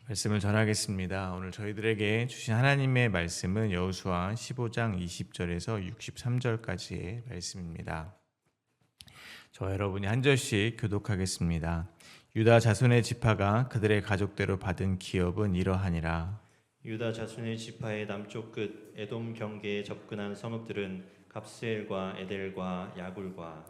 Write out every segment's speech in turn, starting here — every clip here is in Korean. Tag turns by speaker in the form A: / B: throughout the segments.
A: 말씀을 전하겠습니다. 오늘 저희들에게 주신 하나님의 말씀은 여호수아 15장 20절에서 63절까지의 말씀입니다. 저 여러분이 한 절씩 교독하겠습니다. 유다 자손의 지파가 그들의 가족대로 받은 기업은 이러하니라.
B: 유다 자손의 지파의 남쪽 끝 에돔 경계에 접근한 성읍들은 갑스엘과 에델과 야굴과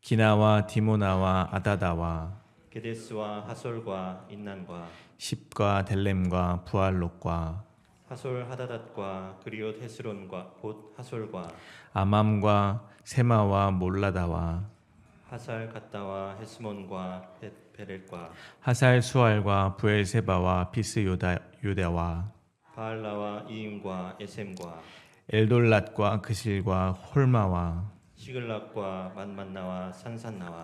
A: 기나와 디모나와 아다다와
B: 게데스와 하솔과 인난과
A: 십과 델렘과 부알롯과
B: 하솔 하다닷과 그리옷 헤스론과 곧 하솔과
A: 아맘과 세마와 몰라다와
B: 하살 갔다와 헤스몬과 베렐과
A: 하살 수알과 부엘세바와 피스 요다와
B: 바알라와 이임과 에셈과
A: 엘돌랏과 그실과 홀마와
B: 시글락과 만만나와 산산나와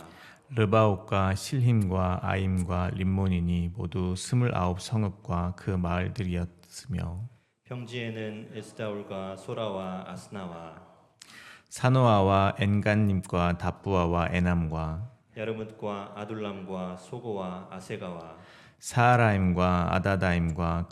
A: 르바옥과 실힘과 아임과 림몬이니 모두 29 성읍과 그 마을들이었으며
B: 평지에는 에스다올과 소라와 아스나와
A: 사노아와 엔간님과 답부아와 에남과
B: 야르뭇과 아둘람과 소고와 아세가와
A: 사하라임과 아다다임과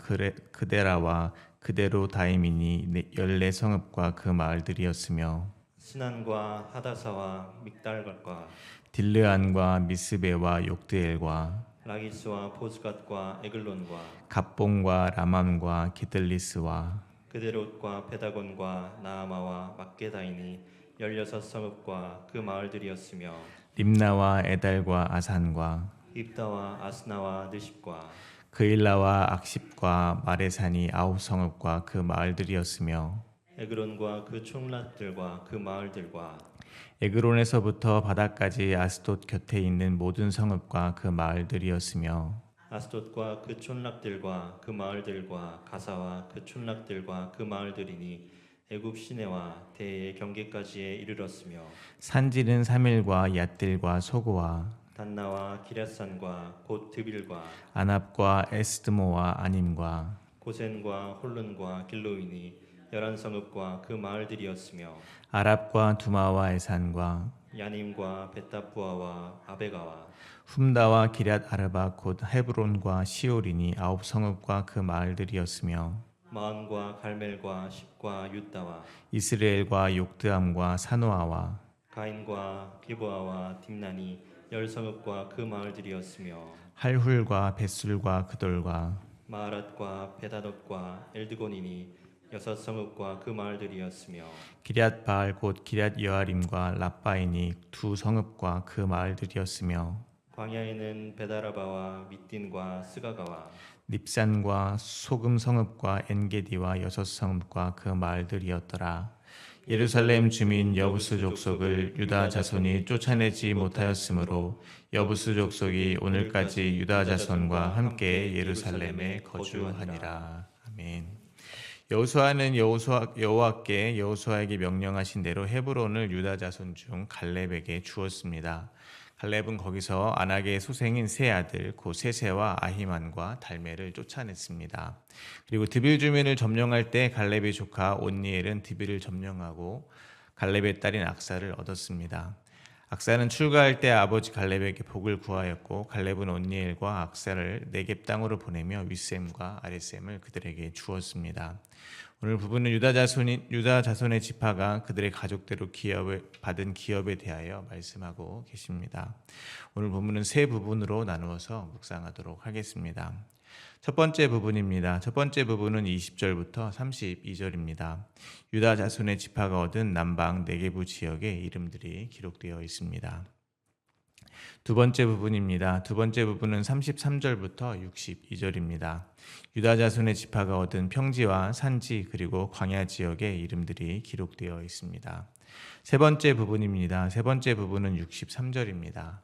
A: 그데라와 그데로다임이니 14성읍과 그 마을들이었으며
B: 스난과 하다사와 믹달과
A: 딜르안과 미스베와 욕드엘과
B: 라기스와 보스갓과 에글론과
A: 갑봉과 라맘과 기들리스와
B: 그데롯과 베다곤과 나아마와 막게다이니 16성읍과 그 마을들이었으며
A: 림나와 에달과 아산과
B: 입다와 아스나와 느십과
A: 그일라와 악십과 마레산이 9성읍과 그 마을들이었으며
B: 에그론과 그 총락들과 그 마을들과
A: 에그론에서부터 바다까지 아스돗 곁에 있는 모든 성읍과 그 마을들이었으며
B: 아스돗과 그 촌락들과 그 마을들과 가사와 그 촌락들과 그 마을들이니 애굽 시내와 대의 경계까지에 이르렀으며
A: 산지는 3일과 얏들과 소고와
B: 단나와 기럇산과 곧 드빌과
A: 아납과 에스드모와 아님과
B: 고센과 홀른과 길로이니 11성읍과 그 마을들이었으며
A: 아랍과 두마와 에산과
B: 야님과 베타푸아와 아베가와
A: 훔다와 기럇 아르바 곧 헤브론과 시올이니 9성읍과 그 마을들이었으며
B: 마온과 갈멜과 십과 윳다와
A: 이스라엘과 욕드암과 사노아와
B: 가인과 기브아와 딥나니 10성읍과 그 마을들이었으며
A: 할훌과 벳술과 그돌과
B: 마하랏과 베다돗과 엘드곤이니 6성읍과 그 마을들이었으며
A: 기럇 바알 곧 기럇 여아림과 라빠이니 2성읍과 그 마을들이었으며
B: 광야에는 베다라바와 밑딘과 스가가와
A: 닙산과 소금 성읍과 엔게디와 6성읍과 그 마을들이었더라. 예루살렘 주민 여부스 족속을 유다 자손이 쫓아내지 못하였으므로 여부스 족속이 오늘까지 유다 자손과 함께 예루살렘에 거주하니라. 아멘. 여호수아는 여호와께 여호수아에게 명령하신 대로 헤브론을 유다 자손 중 갈렙에게 주었습니다. 갈렙은 거기서 아낙의 소생인 세 아들 곧 세세와 아히만과 달메를 쫓아냈습니다. 그리고 드빌 주민을 점령할 때 갈렙의 조카 온니엘은 드빌을 점령하고 갈렙의 딸인 악사를 얻었습니다. 악사는 출가할 때 아버지 갈렙에게 복을 구하였고 갈렙은 온니엘과 악사를 네겝 땅으로 보내며 윗셈과 아랫셈을 그들에게 주었습니다. 오늘 부분은 유다 자손의 지파가 그들의 가족대로 받은 기업에 대하여 말씀하고 계십니다. 오늘 본문은 세 부분으로 나누어서 묵상하도록 하겠습니다. 첫 번째 부분입니다. 첫 번째 부분은 20절부터 32절입니다. 유다 자손의 지파가 얻은 남방 네게부 지역의 이름들이 기록되어 있습니다. 두 번째 부분입니다. 두 번째 부분은 33절부터 62절입니다. 유다 자손의 지파가 얻은 평지와 산지 그리고 광야 지역의 이름들이 기록되어 있습니다. 세 번째 부분입니다. 세 번째 부분은 63절입니다.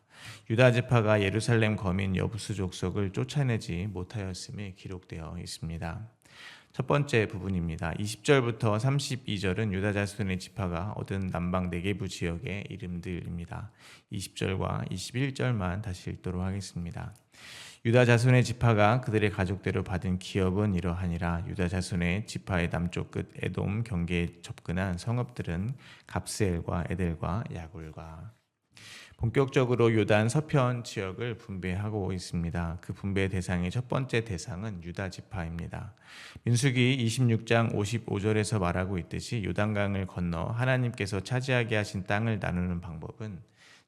A: 유다 지파가 예루살렘 거민 여부스 족속을 쫓아내지 못하였음이 기록되어 있습니다. 첫 번째 부분입니다. 20절부터 32절은 유다 자손의 지파가 얻은 남방 네게부 지역의 이름들입니다. 20절과 21절만 다시 읽도록 하겠습니다. 유다 자손의 지파가 그들의 가족대로 받은 기업은 이러하니라. 유다 자손의 지파의 남쪽 끝 에돔 경계에 접근한 성읍들은 갑스엘과 에델과 야굴과 본격적으로 요단 서편 지역을 분배하고 있습니다. 그 분배 대상의 첫 번째 대상은 유다 지파입니다. 민수기 26장 55절에서 말하고 있듯이 요단강을 건너 하나님께서 차지하게 하신 땅을 나누는 방법은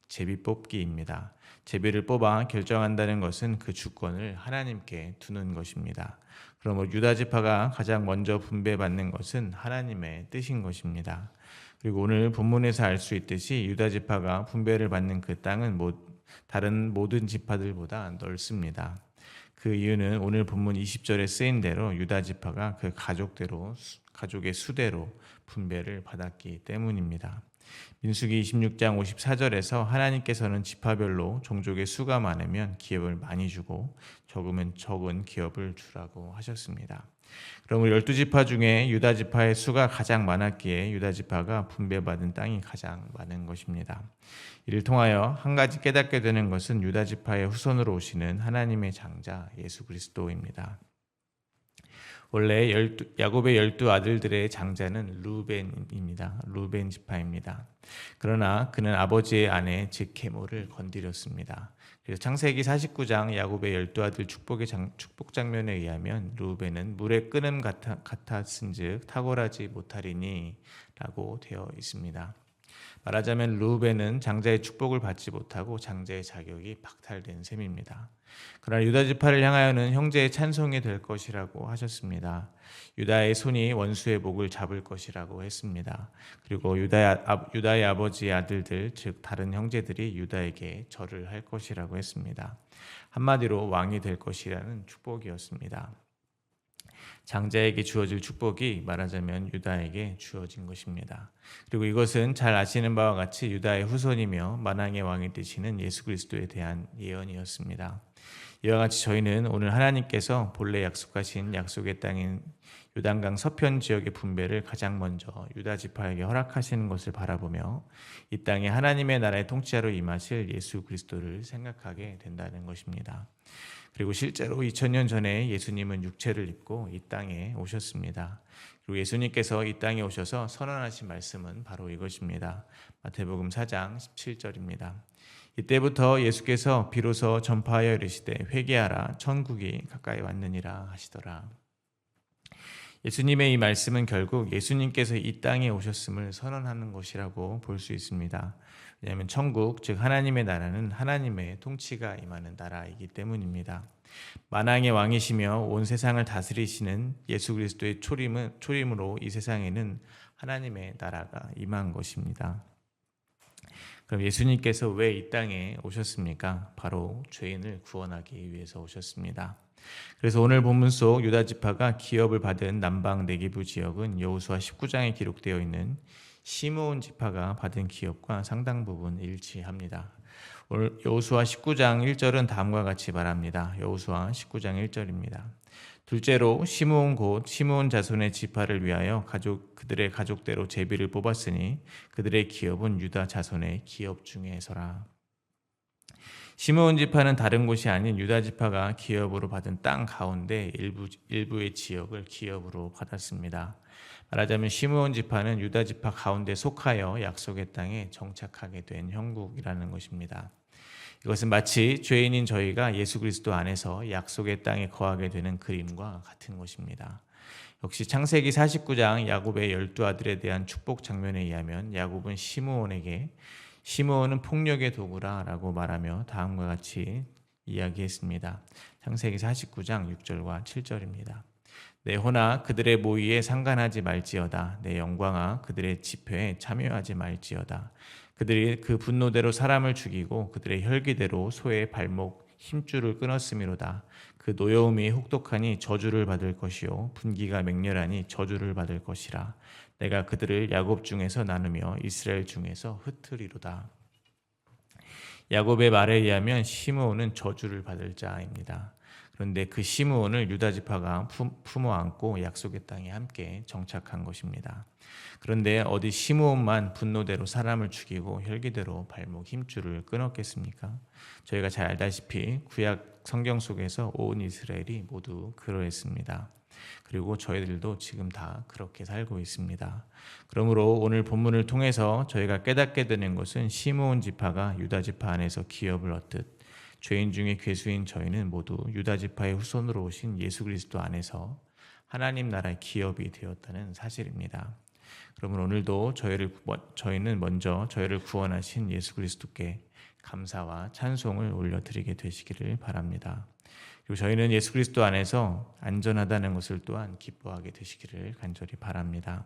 A: 제비 뽑기입니다. 제비를 뽑아 결정한다는 것은 그 주권을 하나님께 두는 것입니다. 그러므로 유다 지파가 가장 먼저 분배받는 것은 하나님의 뜻인 것입니다. 그리고 오늘 본문에서 알 수 있듯이 유다 지파가 분배를 받는 그 땅은 다른 모든 지파들보다 넓습니다. 그 이유는 오늘 본문 20절에 쓰인 대로 유다 지파가 그 가족의 수대로 분배를 받았기 때문입니다. 민수기 26장 54절에서 하나님께서는 지파별로 종족의 수가 많으면 기업을 많이 주고 적으면 적은 기업을 주라고 하셨습니다. 그러므로 12지파 중에 유다 지파의 수가 가장 많았기에 유다 지파가 분배받은 땅이 가장 많은 것입니다. 이를 통하여 한 가지 깨닫게 되는 것은 유다 지파의 후손으로 오시는 하나님의 장자 예수 그리스도입니다. 원래 야곱의 12아들들의 장자는 루벤입니다. 루벤 지파입니다. 그러나 그는 아버지의 아내 즉 계모를 건드렸습니다. 그래서 창세기 49장 야곱의 12아들 축복 장면에 의하면 루벤은 물의 끓음 같았은즉 탁월하지 못하리니 라고 되어 있습니다. 말하자면 루벤은 장자의 축복을 받지 못하고 장자의 자격이 박탈된 셈입니다. 그러나 유다 지파를 향하여는 형제의 찬송이 될 것이라고 하셨습니다. 유다의 손이 원수의 목을 잡을 것이라고 했습니다. 그리고 유다의 아버지의 아들들 즉 다른 형제들이 유다에게 절을 할 것이라고 했습니다. 한마디로 왕이 될 것이라는 축복이었습니다. 장자에게 주어질 축복이 말하자면 유다에게 주어진 것입니다. 그리고 이것은 잘 아시는 바와 같이 유다의 후손이며 만왕의 왕이 되시는 예수 그리스도에 대한 예언이었습니다. 이와 같이 저희는 오늘 하나님께서 본래 약속하신 약속의 땅인 요단강 서편 지역의 분배를 가장 먼저 유다 지파에게 허락하시는 것을 바라보며 이 땅에 하나님의 나라의 통치자로 임하실 예수 그리스도를 생각하게 된다는 것입니다. 그리고 실제로 2000년 전에 예수님은 육체를 입고 이 땅에 오셨습니다. 그리고 예수님께서 이 땅에 오셔서 선언하신 말씀은 바로 이것입니다. 마태복음 4장 17절입니다. 이때부터 예수께서 비로소 전파하여 이르시되 회개하라 천국이 가까이 왔느니라 하시더라. 예수님의 이 말씀은 결국 예수님께서 이 땅에 오셨음을 선언하는 것이라고 볼 수 있습니다. 왜냐하면 천국, 즉 하나님의 나라는 하나님의 통치가 임하는 나라이기 때문입니다. 만왕의 왕이시며 온 세상을 다스리시는 예수 그리스도의 초림으로 이 세상에는 하나님의 나라가 임한 것입니다. 그럼 예수님께서 왜 이 땅에 오셨습니까? 바로 죄인을 구원하기 위해서 오셨습니다. 그래서 오늘 본문 속 유다 지파가 기업을 받은 남방 네게부 지역은 여호수아 19장에 기록되어 있는 시므온 지파가 받은 기업과 상당 부분 일치합니다. 오늘 여호수아 19장 1절은 다음과 같이 말합니다. 여호수아 19장 1절입니다. 둘째로 시므온 자손의 지파를 위하여 그들의 가족대로 제비를 뽑았으니 그들의 기업은 유다 자손의 기업 중에서라. 시므온 지파는 다른 곳이 아닌 유다 지파가 기업으로 받은 땅 가운데 일부의 지역을 기업으로 받았습니다. 말하자면 시므온 지파는 유다 지파 가운데 속하여 약속의 땅에 정착하게 된 형국이라는 것입니다. 이것은 마치 죄인인 저희가 예수 그리스도 안에서 약속의 땅에 거하게 되는 그림과 같은 것입니다. 역시 창세기 49장 야곱의 12아들에 대한 축복 장면에 의하면 야곱은 시므온은 폭력의 도구라 라고 말하며 다음과 같이 이야기했습니다. 창세기 49장 6절과 7절입니다. 내 호나 그들의 모의에 상관하지 말지어다. 내 영광아 그들의 집회에 참여하지 말지어다. 그들이 그 분노대로 사람을 죽이고 그들의 혈기대로 소의 발목 힘줄을 끊었음이로다. 그 노여움이 혹독하니 저주를 받을 것이요 분기가 맹렬하니 저주를 받을 것이라. 내가 그들을 야곱 중에서 나누며 이스라엘 중에서 흩으리로다. 야곱의 말에 의하면 시므온은 저주를 받을 자입니다. 그런데 그 시므온을 유다 지파가 품어 안고 약속의 땅에 함께 정착한 것입니다. 그런데 어디 시므온만 분노대로 사람을 죽이고 혈기대로 발목 힘줄을 끊었겠습니까? 저희가 잘 알다시피 구약 성경 속에서 온 이스라엘이 모두 그러했습니다. 그리고 저희들도 지금 다 그렇게 살고 있습니다. 그러므로 오늘 본문을 통해서 저희가 깨닫게 되는 것은 시므온 지파가 유다 지파 안에서 기업을 얻듯 죄인 중에 괴수인 저희는 모두 유다 지파의 후손으로 오신 예수 그리스도 안에서 하나님 나라의 기업이 되었다는 사실입니다. 그러면 오늘도 저희는 먼저 저희를 구원하신 예수 그리스도께 감사와 찬송을 올려드리게 되시기를 바랍니다. 그리고 저희는 예수 그리스도 안에서 안전하다는 것을 또한 기뻐하게 되시기를 간절히 바랍니다.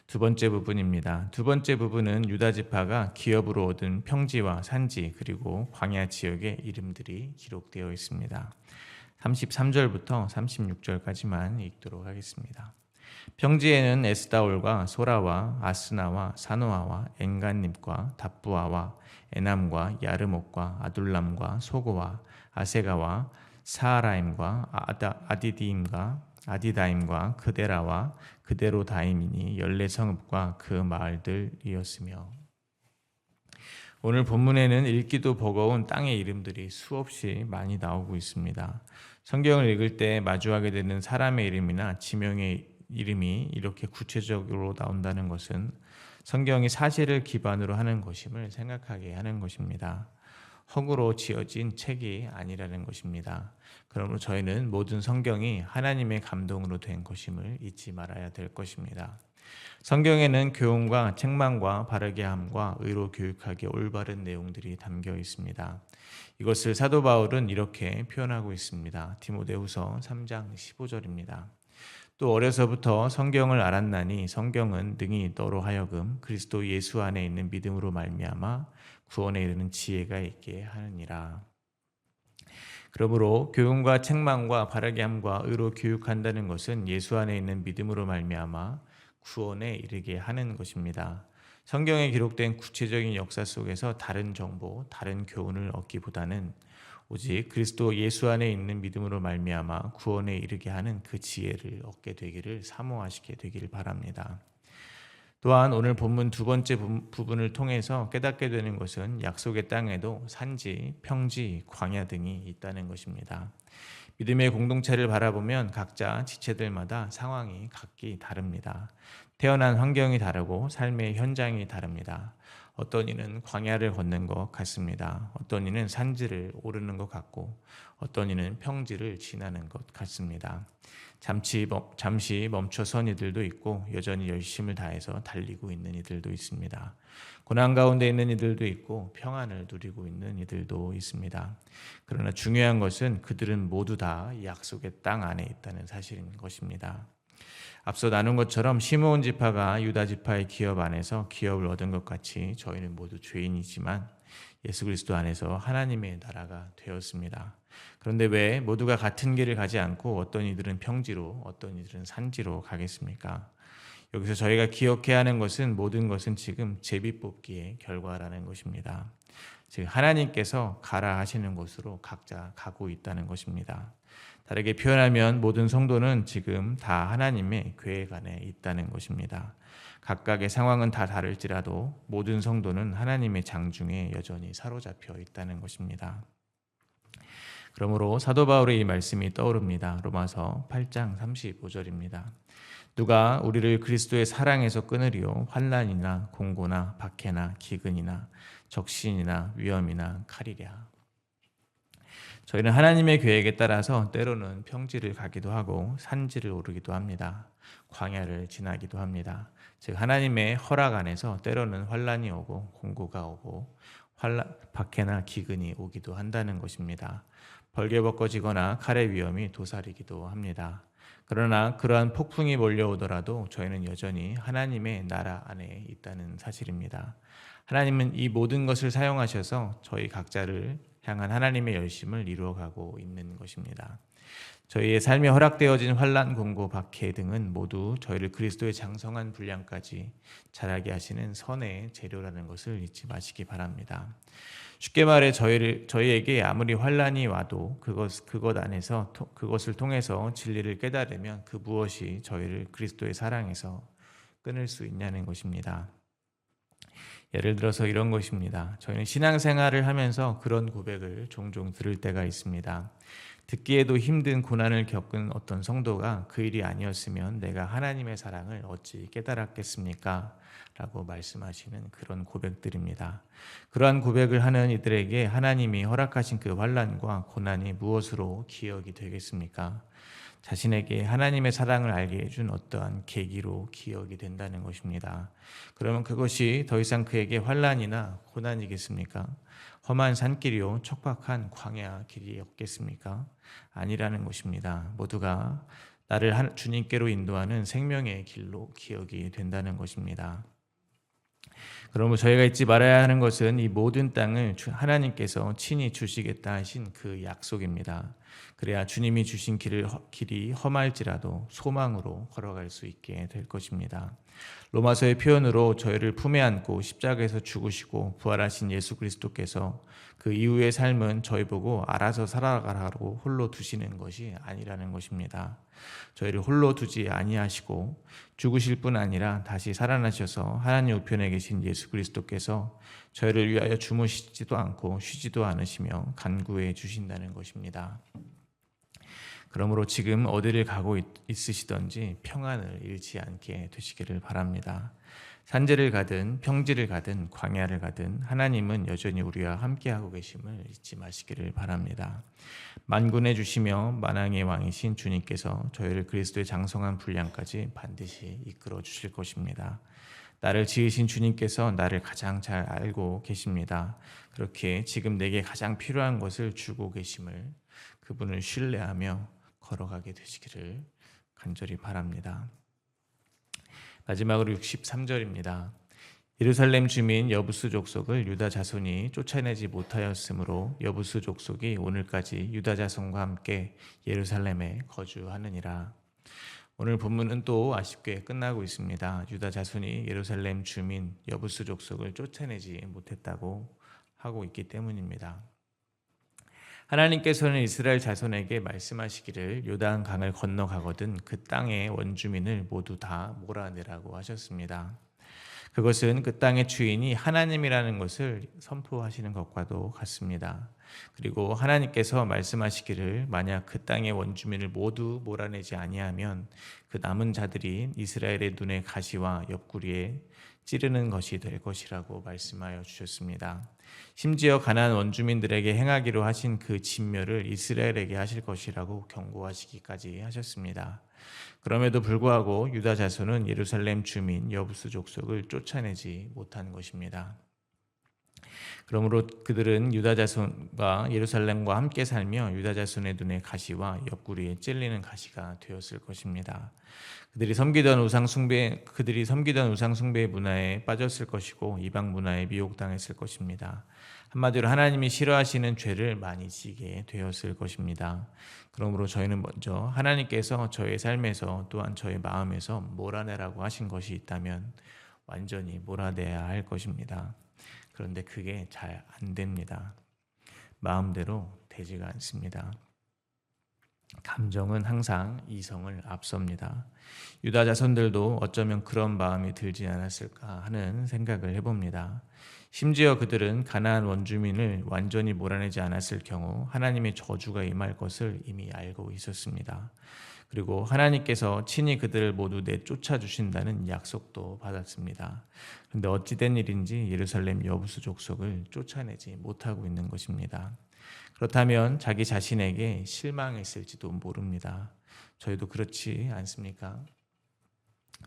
A: 두 번째 부분입니다. 두 번째 부분은 유다 지파가 기업으로 얻은 평지와 산지 그리고 광야 지역의 이름들이 기록되어 있습니다. 33절부터 36절까지만 읽도록 하겠습니다. 평지에는 에스다올과 소라와 아스나와 사노아와 엔간닙과 답부아와 에남과 야르목과 아둘람과 소고와 아세가와 사하라임과 아디다임과 그데라와 그데로다임이니 14성읍과 그 마을들이었으며. 오늘 본문에는 읽기도 버거운 땅의 이름들이 수없이 많이 나오고 있습니다. 성경을 읽을 때 마주하게 되는 사람의 이름이나 지명의 이름이 이렇게 구체적으로 나온다는 것은 성경이 사실을 기반으로 하는 것임을 생각하게 하는 것입니다. 허구로 지어진 책이 아니라는 것입니다. 그러므로 저희는 모든 성경이 하나님의 감동으로 된 것임을 잊지 말아야 될 것입니다. 성경에는 교훈과 책망과 바르게 함과 의로 교육하기에 올바른 내용들이 담겨 있습니다. 이것을 사도 바울은 이렇게 표현하고 있습니다. 디모데후서 3장 15절입니다. 또 어려서부터 성경을 알았나니 성경은 능히 너로 하여금 그리스도 예수 안에 있는 믿음으로 말미암아 구원에 이르는 지혜가 있게 하느니라. 그러므로 교훈과 책망과 바르게 함과 의로 교육한다는 것은 예수 안에 있는 믿음으로 말미암아 구원에 이르게 하는 것입니다. 성경에 기록된 구체적인 역사 속에서 다른 정보, 다른 교훈을 얻기보다는 오직 그리스도 예수 안에 있는 믿음으로 말미암아 구원에 이르게 하는 그 지혜를 얻게 되기를 사모하시게 되기를 바랍니다. 또한 오늘 본문 두 번째 부분을 통해서 깨닫게 되는 것은 약속의 땅에도 산지, 평지, 광야 등이 있다는 것입니다. 믿음의 공동체를 바라보면 각자 지체들마다 상황이 각기 다릅니다. 태어난 환경이 다르고 삶의 현장이 다릅니다. 어떤 이는 광야를 걷는 것 같습니다. 어떤 이는 산지를 오르는 것 같고 어떤 이는 평지를 지나는 것 같습니다. 잠시 멈춰선 이들도 있고 여전히 열심을 다해서 달리고 있는 이들도 있습니다. 고난 가운데 있는 이들도 있고 평안을 누리고 있는 이들도 있습니다. 그러나 중요한 것은 그들은 모두 다 약속의 땅 안에 있다는 사실인 것입니다. 앞서 나눈 것처럼 시므온 지파가 유다 지파의 기업 안에서 기업을 얻은 것 같이 저희는 모두 죄인이지만 예수 그리스도 안에서 하나님의 나라가 되었습니다. 그런데 왜 모두가 같은 길을 가지 않고 어떤 이들은 평지로 어떤 이들은 산지로 가겠습니까? 여기서 저희가 기억해야 하는 것은 모든 것은 지금 제비뽑기의 결과라는 것입니다. 즉 하나님께서 가라 하시는 곳으로 각자 가고 있다는 것입니다. 다르게 표현하면 모든 성도는 지금 다 하나님의 계획 안에 있다는 것입니다. 각각의 상황은 다 다를지라도 모든 성도는 하나님의 장중에 여전히 사로잡혀 있다는 것입니다. 그러므로 사도 바울의 이 말씀이 떠오릅니다. 로마서 8장 35절입니다. 누가 우리를 그리스도의 사랑에서 끊으리요 환난이나 공고나 박해나 기근이나 적신이나 위험이나 칼이랴. 저희는 하나님의 계획에 따라서 때로는 평지를 가기도 하고 산지를 오르기도 합니다. 광야를 지나기도 합니다. 즉 하나님의 허락 안에서 때로는 환난이 오고 공고가 오고 박해나 기근이 오기도 한다는 것입니다. 벌게벗겨지거나 칼의 위험이 도사리기도 합니다. 그러나 그러한 폭풍이 몰려오더라도 저희는 여전히 하나님의 나라 안에 있다는 사실입니다. 하나님은 이 모든 것을 사용하셔서 저희 각자를 향한 하나님의 열심을 이루어가고 있는 것입니다. 저희의 삶에 허락되어진 환난, 공고, 박해 등은 모두 저희를 그리스도의 장성한 분량까지 자라게 하시는 선의 재료라는 것을 잊지 마시기 바랍니다. 쉽게 말해 저희에게 아무리 환난이 와도 그것 안에서 그것을 통해서 진리를 깨달으면 그 무엇이 저희를 그리스도의 사랑에서 끊을 수 있냐는 것입니다. 예를 들어서 이런 것입니다. 저희는 신앙생활을 하면서 그런 고백을 종종 들을 때가 있습니다. 듣기에도 힘든 고난을 겪은 어떤 성도가 그 일이 아니었으면 내가 하나님의 사랑을 어찌 깨달았겠습니까? 라고 말씀하시는 그런 고백들입니다. 그러한 고백을 하는 이들에게 하나님이 허락하신 그 환난과 고난이 무엇으로 기억이 되겠습니까? 자신에게 하나님의 사랑을 알게 해준 어떠한 계기로 기억이 된다는 것입니다. 그러면 그것이 더 이상 그에게 환난이나 고난이겠습니까? 험한 산길이요 척박한 광야 길이었겠습니까? 아니라는 것입니다. 모두가 나를 주님께로 인도하는 생명의 길로 기억이 된다는 것입니다. 그러므로 저희가 잊지 말아야 하는 것은 이 모든 땅을 하나님께서 친히 주시겠다 하신 그 약속입니다. 그래야 주님이 주신 길이 험할지라도 소망으로 걸어갈 수 있게 될 것입니다. 로마서의 표현으로 저희를 품에 안고 십자가에서 죽으시고 부활하신 예수 그리스도께서 그 이후의 삶은 저희 보고 알아서 살아가라고 홀로 두시는 것이 아니라는 것입니다. 저희를 홀로 두지 아니하시고 죽으실 뿐 아니라 다시 살아나셔서 하나님 우편에 계신 예수 그리스도께서 저희를 위하여 주무시지도 않고 쉬지도 않으시며 간구해 주신다는 것입니다. 그러므로 지금 어디를 가고 있으시던지 평안을 잃지 않게 되시기를 바랍니다. 산지를 가든 평지를 가든 광야를 가든 하나님은 여전히 우리와 함께하고 계심을 잊지 마시기를 바랍니다. 만군의 주시며 만왕의 왕이신 주님께서 저희를 그리스도의 장성한 분량까지 반드시 이끌어 주실 것입니다. 나를 지으신 주님께서 나를 가장 잘 알고 계십니다. 그렇게 지금 내게 가장 필요한 것을 주고 계심을 그분을 신뢰하며 걸어가게 되시기를 간절히 바랍니다. 마지막으로 63절입니다. 예루살렘 주민 여부스 족속을 유다 자손이 쫓아내지 못하였으므로 여부스 족속이 오늘까지 유다 자손과 함께 예루살렘에 거주하느니라. 오늘 본문은 또 아쉽게 끝나고 있습니다. 유다 자손이 예루살렘 주민 여부스 족속을 쫓아내지 못했다고 하고 있기 때문입니다. 하나님께서는 이스라엘 자손에게 말씀하시기를 요단 강을 건너가거든 그 땅의 원주민을 모두 다 몰아내라고 하셨습니다. 그것은 그 땅의 주인이 하나님이라는 것을 선포하시는 것과도 같습니다. 그리고 하나님께서 말씀하시기를 만약 그 땅의 원주민을 모두 몰아내지 아니하면 그 남은 자들이 이스라엘의 눈에 가시와 옆구리에 찌르는 것이 될 것이라고 말씀하여 주셨습니다. 심지어 가나안 원주민들에게 행하기로 하신 그 진멸을 이스라엘에게 하실 것이라고 경고하시기까지 하셨습니다. 그럼에도 불구하고 유다 자손은 예루살렘 주민 여부스 족속을 쫓아내지 못한 것입니다. 그러므로 그들은 유다 자손과 예루살렘과 함께 살며 유다 자손의 눈에 가시와 옆구리에 찔리는 가시가 되었을 것입니다. 그들이 섬기던 우상 숭배의 문화에 빠졌을 것이고 이방 문화에 미혹당했을 것입니다. 한마디로 하나님이 싫어하시는 죄를 많이 지게 되었을 것입니다. 그러므로 저희는 먼저 하나님께서 저의 삶에서 또한 저의 마음에서 몰아내라고 하신 것이 있다면 완전히 몰아내야 할 것입니다. 그런데 그게 잘 안 됩니다. 마음대로 되지가 않습니다. 감정은 항상 이성을 앞섭니다. 유다 자손들도 어쩌면 그런 마음이 들지 않았을까 하는 생각을 해봅니다. 심지어 그들은 가나안 원주민을 완전히 몰아내지 않았을 경우 하나님의 저주가 임할 것을 이미 알고 있었습니다. 그리고 하나님께서 친히 그들을 모두 내쫓아 주신다는 약속도 받았습니다. 그런데 어찌된 일인지 예루살렘 여부수 족속을 쫓아내지 못하고 있는 것입니다. 그렇다면 자기 자신에게 실망했을지도 모릅니다. 저희도 그렇지 않습니까?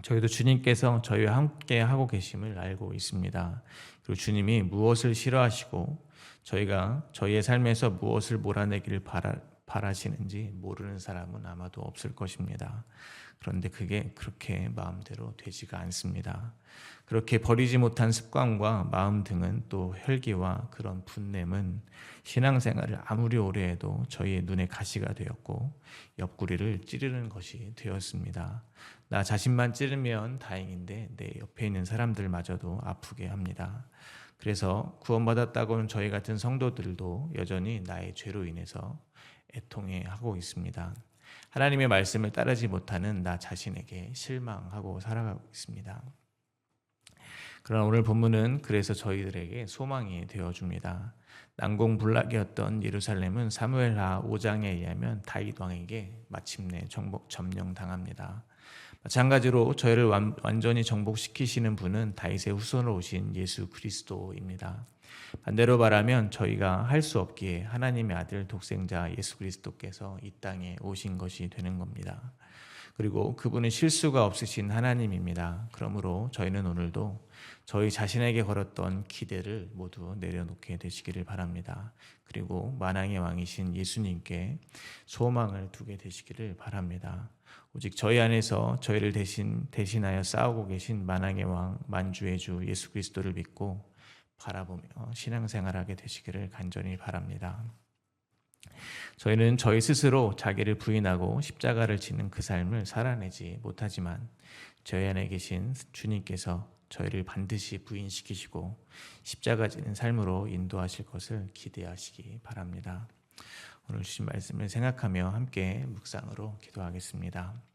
A: 저희도 주님께서 저희와 함께 하고 계심을 알고 있습니다. 그리고 주님이 무엇을 싫어하시고 저희가 저희의 삶에서 무엇을 몰아내기를 바라시는지 모르는 사람은 아마도 없을 것입니다. 그런데 그게 그렇게 마음대로 되지가 않습니다. 그렇게 버리지 못한 습관과 마음 등은 또 혈기와 그런 분냄은 신앙생활을 아무리 오래 해도 저희의 눈에 가시가 되었고 옆구리를 찌르는 것이 되었습니다. 나 자신만 찌르면 다행인데 내 옆에 있는 사람들마저도 아프게 합니다. 그래서 구원받았다고는 저희 같은 성도들도 여전히 나의 죄로 인해서 애통해하고 있습니다. 하나님의 말씀을 따르지 못하는 나 자신에게 실망하고 살아가고 있습니다. 그러나 오늘 본문은 그래서 저희들에게 소망이 되어줍니다. 난공불락이었던 예루살렘은 사무엘하 5장에 의하면 다윗 왕에게 마침내 점령당합니다. 마찬가지로 저희를 완전히 정복시키시는 분은 다윗의 후손으로 오신 예수 그리스도입니다. 반대로 말하면 저희가 할 수 없기에 하나님의 아들 독생자 예수 그리스도께서 이 땅에 오신 것이 되는 겁니다. 그리고 그분은 실수가 없으신 하나님입니다. 그러므로 저희는 오늘도 저희 자신에게 걸었던 기대를 모두 내려놓게 되시기를 바랍니다. 그리고 만왕의 왕이신 예수님께 소망을 두게 되시기를 바랍니다. 오직 저희 안에서 저희를 대신하여 싸우고 계신 만왕의 왕 만주의 주 예수 그리스도를 믿고 바라보며 신앙생활하게 되시기를 간절히 바랍니다. 저희는 저희 스스로 자기를 부인하고 십자가를 지는 그 삶을 살아내지 못하지만 저희 안에 계신 주님께서 저희를 반드시 부인시키시고 십자가 지는 삶으로 인도하실 것을 기대하시기 바랍니다. 오늘 주신 말씀을 생각하며 함께 묵상으로 기도하겠습니다.